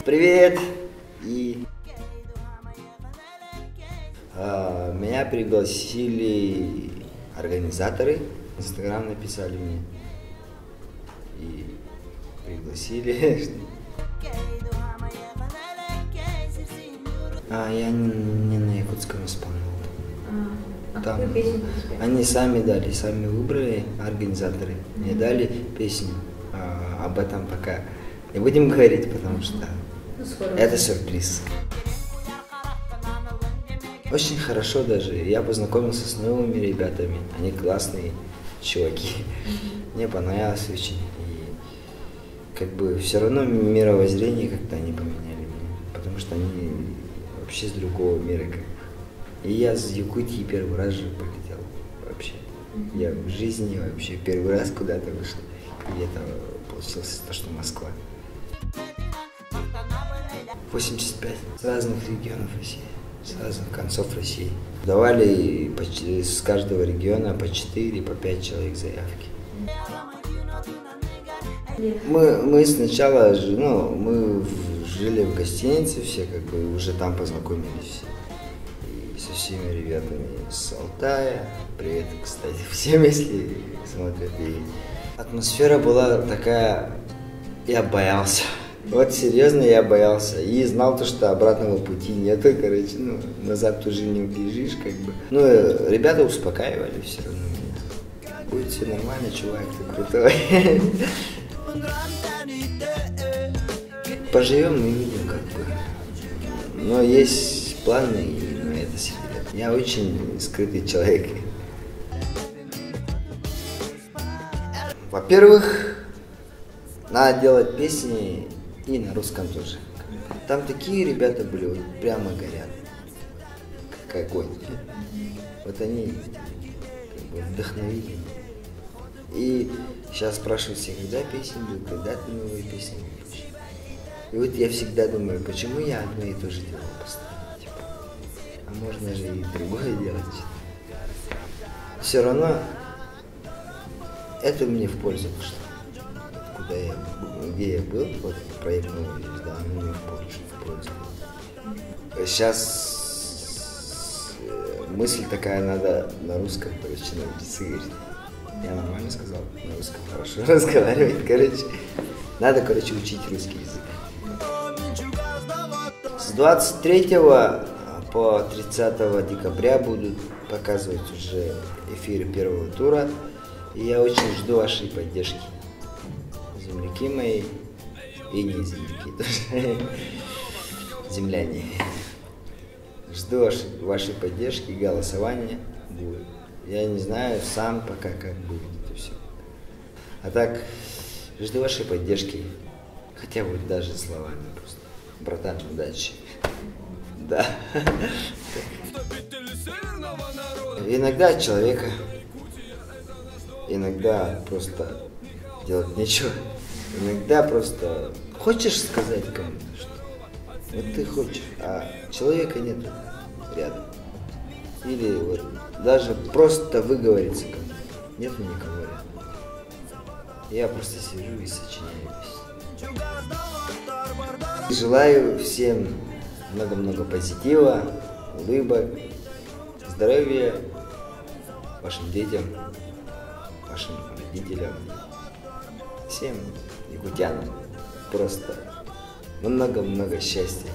Привет! И меня пригласили организаторы, в Инстаграм написали мне и пригласили. Я не на якутском исполнил. Там они сами дали, сами выбрали, организаторы мне дали песню. Об этом пока не будем говорить, потому что это сюрприз. Очень хорошо даже. Я познакомился с новыми ребятами. Они классные чуваки. Мне понравилось очень. И как бы все равно мировоззрение как-то они поменяли мне. Потому что они вообще с другого мира. И я с Якутии первый раз же полетел вообще. Я в жизни вообще первый раз куда-то вышел. И это получилось то, что Москва. 85 с разных регионов России, с разных концов России. Давали почти с каждого региона по 4, по 5 человек заявки. Мы сначала, мы жили в гостинице все, как бы уже там познакомились. И со всеми ребятами с Алтая. Привет, кстати, всем, если смотрят. И атмосфера была такая, я боялся. Вот серьезно я боялся и знал то, что обратного пути нету, короче, назад уже не убежишь, как бы. Ребята успокаивали все равно меня. Будет все нормально, чувак, ты крутой. Поживем и видим, как бы. Но есть планы, и на это секрет. Я очень скрытый человек. Во-первых, надо делать песни и на русском тоже. Там такие ребята были, вот прямо горят, как огонь. Вот они как бы вдохновили. И сейчас спрашивают все, когда песни будут, когда ты новые песни будешь. И вот я всегда думаю, почему я одно и то же делаю постоянно. Типа, а можно же и другое делать. Все равно это мне в пользу пошло. Где я был, вот проект «Новая звезда», он мне в пользу. Сейчас мысль такая, надо на русском, короче, научиться говорить. Я нормально сказал? На русском хорошо разговаривать, короче. Надо, короче, учить русский язык. С 23 по 30 декабря будут показывать уже эфиры первого тура. И я очень жду вашей поддержки. Земляки мои и не земляки тоже, земляне. Жду вашей поддержки, голосования будет. Я не знаю сам пока, как будет это все. А так, жду вашей поддержки, хотя бы даже словами просто. Братан, удачи. Да. Иногда от человека, иногда просто делать нечего. Иногда просто хочешь сказать кому-то что-то, вот ты хочешь, а человека нет рядом. Или вот даже просто выговориться кому-то, нет никого рядом. Я просто сижу и сочиняю песни. Желаю всем много-много позитива, улыбок, здоровья вашим детям, вашим родителям. Всем якутянам просто много-много счастья.